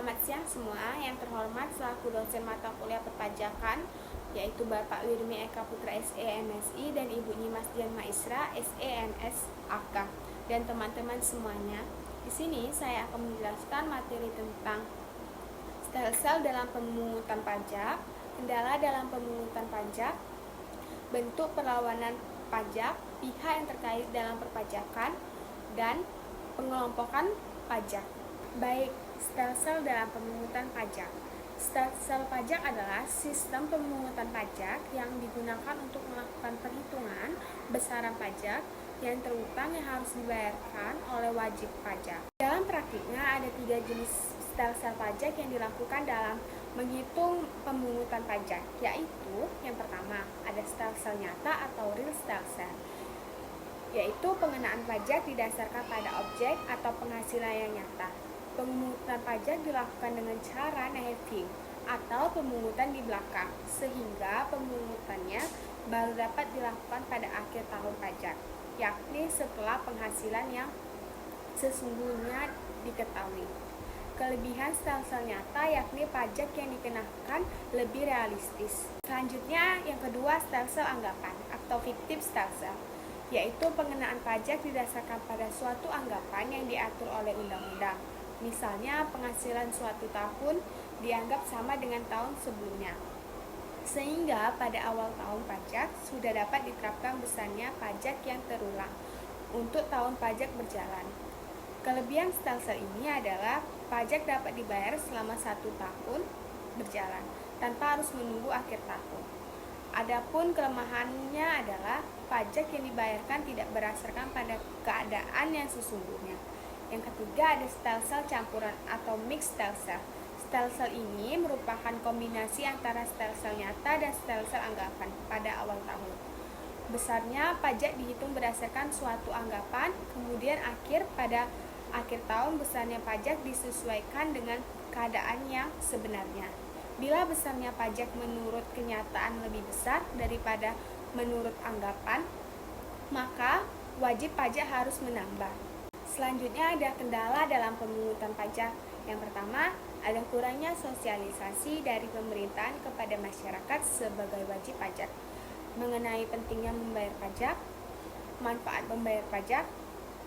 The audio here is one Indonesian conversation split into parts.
Selamat siang semua. Yang terhormat selaku dosen mata kuliah perpajakan, yaitu Bapak Wirmi Eka Putra SE MSI dan Ibu Nyimas Dian Maisra SE MS AK dan teman-teman semuanya. Di sini saya akan menjelaskan materi tentang stelsel dalam pemungutan pajak, kendala dalam pemungutan pajak, bentuk perlawanan pajak, pihak yang terkait dalam perpajakan, dan pengelompokan pajak. Baik, stelsel dalam pemungutan pajak. Stelsel pajak adalah sistem pemungutan pajak yang digunakan untuk melakukan perhitungan besaran pajak yang terutang yang harus dibayarkan oleh wajib pajak. Dalam praktiknya ada 3 jenis stelsel pajak yang dilakukan dalam menghitung pemungutan pajak, yaitu yang pertama ada stelsel nyata atau real stelsel, yaitu pengenaan pajak didasarkan pada objek atau penghasilan yang nyata. Pemungutan pajak dilakukan dengan cara neheving atau pemungutan di belakang, sehingga pemungutannya baru dapat dilakukan pada akhir tahun pajak, yakni setelah penghasilan yang sesungguhnya diketahui. Kelebihan stelsel nyata yakni pajak yang dikenakan lebih realistis. Selanjutnya yang kedua, stelsel anggapan atau fictive stelsel, yaitu pengenaan pajak didasarkan pada suatu anggapan yang diatur oleh undang-undang. Misalnya penghasilan suatu tahun dianggap sama dengan tahun sebelumnya, sehingga pada awal tahun pajak sudah dapat diterapkan besarnya pajak yang terulang untuk tahun pajak berjalan. Kelebihan stelsel ini adalah pajak dapat dibayar selama 1 tahun berjalan tanpa harus menunggu akhir tahun. Adapun kelemahannya adalah pajak yang dibayarkan tidak berdasarkan pada keadaan yang sesungguhnya. Yang ketiga ada stelsel campuran atau mixed stelsel. Stelsel ini merupakan kombinasi antara stelsel nyata dan stelsel anggapan pada awal tahun. Besarnya pajak dihitung berdasarkan suatu anggapan, kemudian pada akhir tahun besarnya pajak disesuaikan dengan keadaan yang sebenarnya. Bila besarnya pajak menurut kenyataan lebih besar daripada menurut anggapan, maka wajib pajak harus menambah. Selanjutnya ada kendala dalam pemungutan pajak. Yang pertama, ada kurangnya sosialisasi dari pemerintahan kepada masyarakat sebagai wajib pajak mengenai pentingnya membayar pajak, manfaat membayar pajak,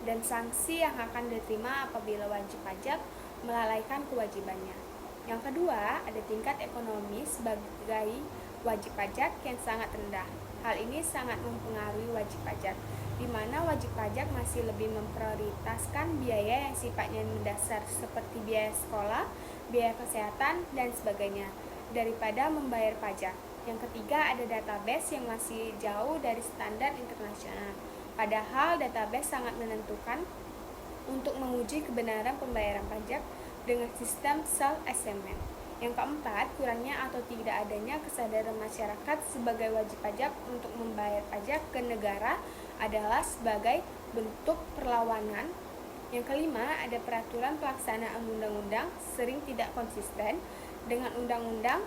dan sanksi yang akan diterima apabila wajib pajak melalaikan kewajibannya. Yang kedua, ada tingkat ekonomi sebagai wajib pajak yang sangat rendah. Hal ini sangat mempengaruhi wajib pajak, di mana wajib pajak masih lebih memprioritaskan biaya yang sifatnya mendasar seperti biaya sekolah, biaya kesehatan, dan sebagainya daripada membayar pajak. Yang ketiga, ada database yang masih jauh dari standar internasional. Padahal database sangat menentukan untuk menguji kebenaran pembayaran pajak dengan sistem self-assessment. Yang keempat, kurangnya atau tidak adanya kesadaran masyarakat sebagai wajib pajak untuk membayar pajak ke negara adalah sebagai bentuk perlawanan. Yang kelima, ada peraturan pelaksanaan undang-undang sering tidak konsisten dengan undang-undang,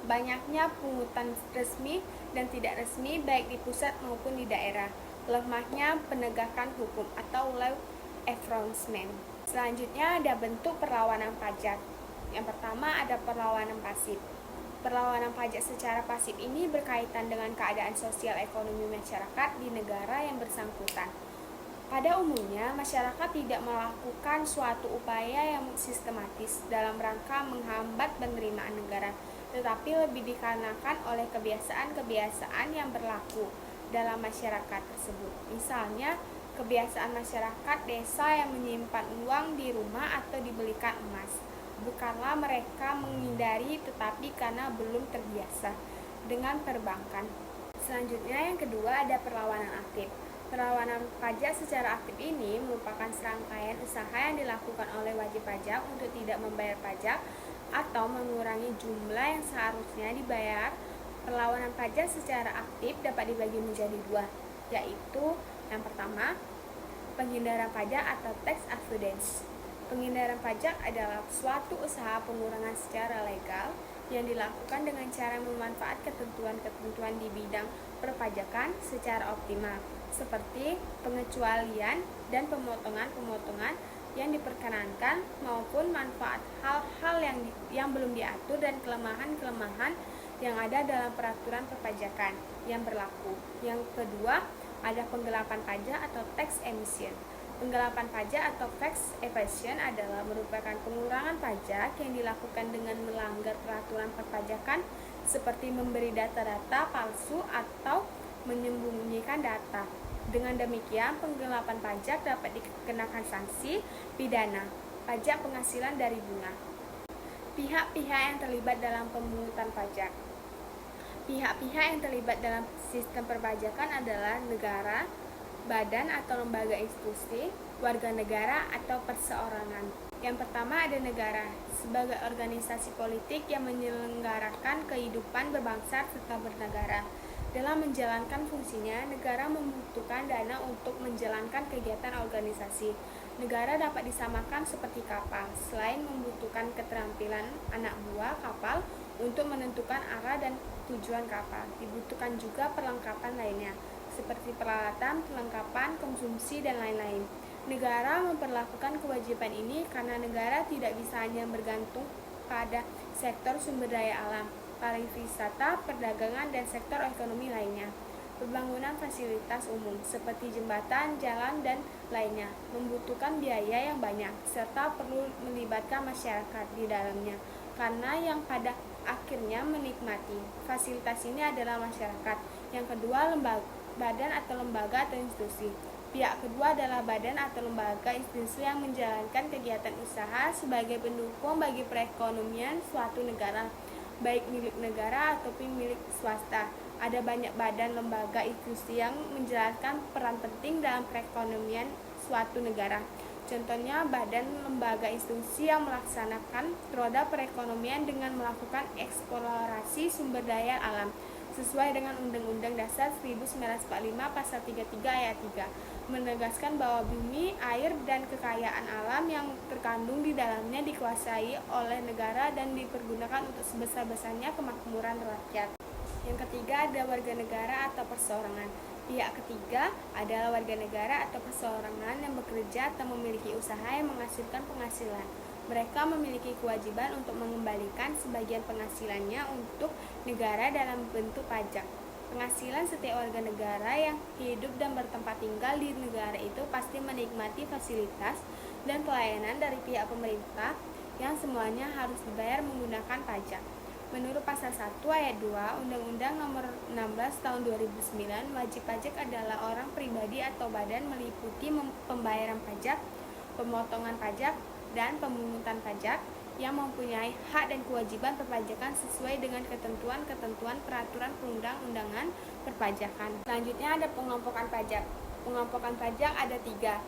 banyaknya pungutan resmi dan tidak resmi baik di pusat maupun di daerah, lemahnya penegakan hukum atau law enforcement. Selanjutnya ada bentuk perlawanan pajak. Yang pertama ada perlawanan pasif. Perlawanan pajak secara pasif ini berkaitan dengan keadaan sosial ekonomi masyarakat di negara yang bersangkutan. Pada umumnya, masyarakat tidak melakukan suatu upaya yang sistematis dalam rangka menghambat penerimaan negara, tetapi lebih dikarenakan oleh kebiasaan-kebiasaan yang berlaku dalam masyarakat tersebut. Misalnya, kebiasaan masyarakat desa yang menyimpan uang di rumah atau dibelikan emas, bukanlah mereka menghindari tetapi karena belum terbiasa dengan perbankan. Selanjutnya yang kedua ada perlawanan aktif. Perlawanan pajak secara aktif ini merupakan serangkaian usaha yang dilakukan oleh wajib pajak untuk tidak membayar pajak atau mengurangi jumlah yang seharusnya dibayar. Perlawanan pajak secara aktif dapat dibagi menjadi 2, yaitu yang pertama, penghindaran pajak atau tax avoidance. Penghindaran pajak adalah suatu usaha pengurangan secara legal yang dilakukan dengan cara memanfaatkan ketentuan-ketentuan di bidang perpajakan secara optimal, seperti pengecualian dan pemotongan-pemotongan yang diperkenankan maupun manfaat hal-hal yang belum diatur dan kelemahan-kelemahan yang ada dalam peraturan perpajakan yang berlaku. Yang kedua, ada penggelapan pajak atau tax evasion. Penggelapan pajak atau tax evasion adalah merupakan pengurangan pajak yang dilakukan dengan melanggar peraturan perpajakan seperti memberi data-data palsu atau menyembunyikan data. Dengan demikian, penggelapan pajak dapat dikenakan sanksi pidana, pajak penghasilan dari bunga. Pihak-pihak yang terlibat dalam pemungutan pajak. Pihak-pihak yang terlibat dalam sistem perpajakan adalah negara, badan atau lembaga institusi, warga negara atau perseorangan. Yang pertama ada negara, sebagai organisasi politik yang menyelenggarakan kehidupan berbangsa serta bernegara. Dalam menjalankan fungsinya, negara membutuhkan dana untuk menjalankan kegiatan organisasi. Negara dapat disamakan seperti kapal. Selain membutuhkan keterampilan anak buah kapal untuk menentukan arah dan tujuan kapal, dibutuhkan juga perlengkapan lainnya, seperti peralatan, perlengkapan, konsumsi, dan lain-lain. Negara memperlakukan kewajiban ini karena negara tidak bisa hanya bergantung pada sektor sumber daya alam, pariwisata, perdagangan, dan sektor ekonomi lainnya. Pembangunan fasilitas umum seperti jembatan, jalan, dan lainnya membutuhkan biaya yang banyak serta perlu melibatkan masyarakat di dalamnya, karena yang pada akhirnya menikmati fasilitas ini adalah masyarakat. Yang kedua, badan atau lembaga atau institusi. Pihak kedua adalah badan atau lembaga institusi yang menjalankan kegiatan usaha sebagai pendukung bagi perekonomian suatu negara, baik milik negara ataupun milik swasta. Ada banyak badan, lembaga, institusi yang menjalankan peran penting dalam perekonomian suatu negara. Contohnya, badan, lembaga, institusi yang melaksanakan roda perekonomian dengan melakukan eksplorasi sumber daya alam sesuai dengan Undang-Undang Dasar 1945 Pasal 33 Ayat 3, menegaskan bahwa bumi, air, dan kekayaan alam yang terkandung di dalamnya dikuasai oleh negara dan dipergunakan untuk sebesar-besarnya kemakmuran rakyat. Yang ketiga ada warga negara atau perseorangan. Pihak ketiga adalah warga negara atau perseorangan yang bekerja atau memiliki usaha yang menghasilkan penghasilan. Mereka memiliki kewajiban untuk mengembalikan sebagian penghasilannya untuk negara dalam bentuk pajak. Penghasilan setiap warga negara yang hidup dan bertempat tinggal di negara itu pasti menikmati fasilitas dan pelayanan dari pihak pemerintah yang semuanya harus dibayar menggunakan pajak. Menurut Pasal 1 Ayat 2 Undang-Undang Nomor 16 Tahun 2009, wajib pajak adalah orang pribadi atau badan meliputi pembayaran pajak, pemotongan pajak, dan pemungutan pajak yang mempunyai hak dan kewajiban perpajakan sesuai dengan ketentuan-ketentuan peraturan perundang-undangan perpajakan. Selanjutnya ada pengompokan pajak. Pengompokan pajak ada 3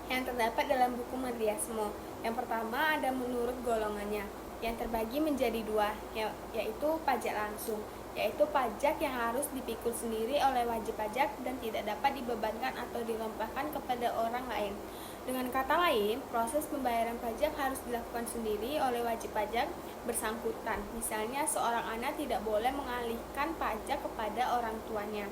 yang terdapat dalam buku Meriasmo. Yang pertama ada menurut golongannya, yang terbagi menjadi 2, yaitu pajak langsung, yaitu pajak yang harus dipikul sendiri oleh wajib pajak dan tidak dapat dibebankan atau dilimpahkan kepada orang lain. Dengan kata lain, proses pembayaran pajak harus dilakukan sendiri oleh wajib pajak bersangkutan. Misalnya, seorang anak tidak boleh mengalihkan pajak kepada orang tuanya.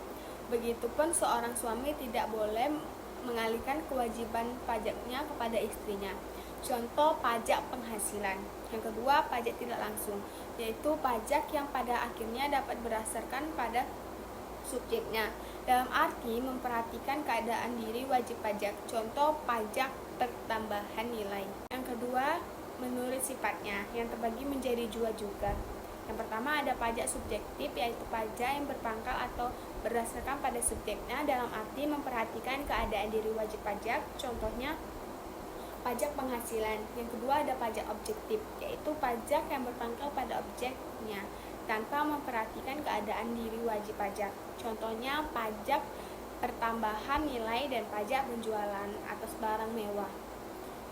Begitupun seorang suami tidak boleh mengalihkan kewajiban pajaknya kepada istrinya. Contoh pajak penghasilan. Yang kedua, pajak tidak langsung, yaitu pajak yang pada akhirnya dapat berdasarkan pada subjeknya, dalam arti memperhatikan keadaan diri wajib pajak. Contoh pajak pertambahan nilai. Yang kedua, menurut sifatnya, yang terbagi menjadi 2 juga. Yang pertama ada pajak subjektif, yaitu pajak yang berpangkal atau berdasarkan pada subjeknya, dalam arti memperhatikan keadaan diri wajib pajak. Contohnya pajak penghasilan. Yang kedua ada pajak objektif, yaitu pajak yang berpangkal pada objeknya tanpa memperhatikan keadaan diri wajib pajak. Contohnya pajak pertambahan nilai dan pajak penjualan atas barang mewah.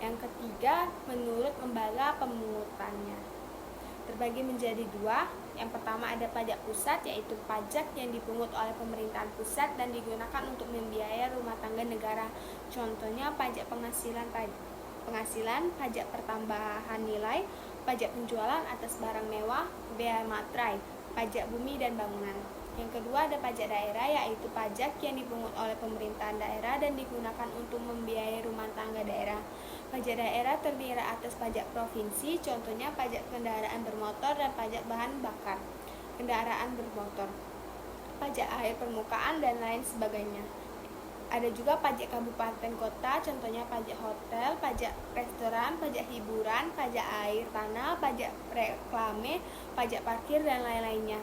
Yang ketiga, menurut lembaga pemungutannya, terbagi menjadi 2. Yang pertama ada pajak pusat, yaitu pajak yang dipungut oleh pemerintahan pusat dan digunakan untuk membiayai rumah tangga negara. Contohnya pajak penghasilan, pajak pertambahan nilai, pajak penjualan atas barang mewah, bea materai, pajak bumi dan bangunan. Yang kedua ada pajak daerah, yaitu pajak yang dipungut oleh pemerintahan daerah dan digunakan untuk membiayai rumah tangga daerah. Pajak daerah terdiri atas pajak provinsi, contohnya pajak kendaraan bermotor dan pajak bahan bakar kendaraan bermotor, pajak air permukaan, dan lain sebagainya. Ada juga pajak kabupaten kota, contohnya pajak hotel, pajak restoran, pajak hiburan, pajak air tanah, pajak reklame, pajak parkir, dan lain-lainnya.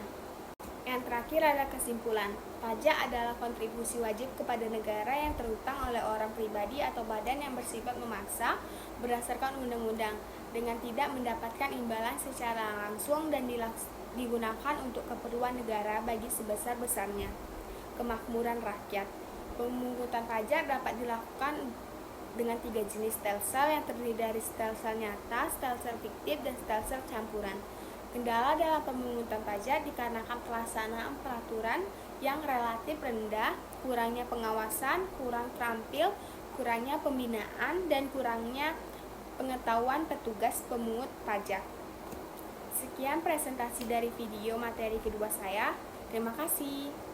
Yang terakhir adalah kesimpulan. Pajak adalah kontribusi wajib kepada negara yang terhutang oleh orang pribadi atau badan yang bersifat memaksa berdasarkan undang-undang dengan tidak mendapatkan imbalan secara langsung dan digunakan untuk keperluan negara bagi sebesar-besarnya kemakmuran rakyat. Pemungutan pajak dapat dilakukan dengan 3 jenis stelsel yang terdiri dari stelsel nyata, stelsel fiktif, dan stelsel campuran. Kendala dalam pemungutan pajak dikarenakan pelaksanaan peraturan yang relatif rendah, kurangnya pengawasan, kurang terampil, kurangnya pembinaan, dan kurangnya pengetahuan petugas pemungut pajak. Sekian presentasi dari video materi kedua saya. Terima kasih.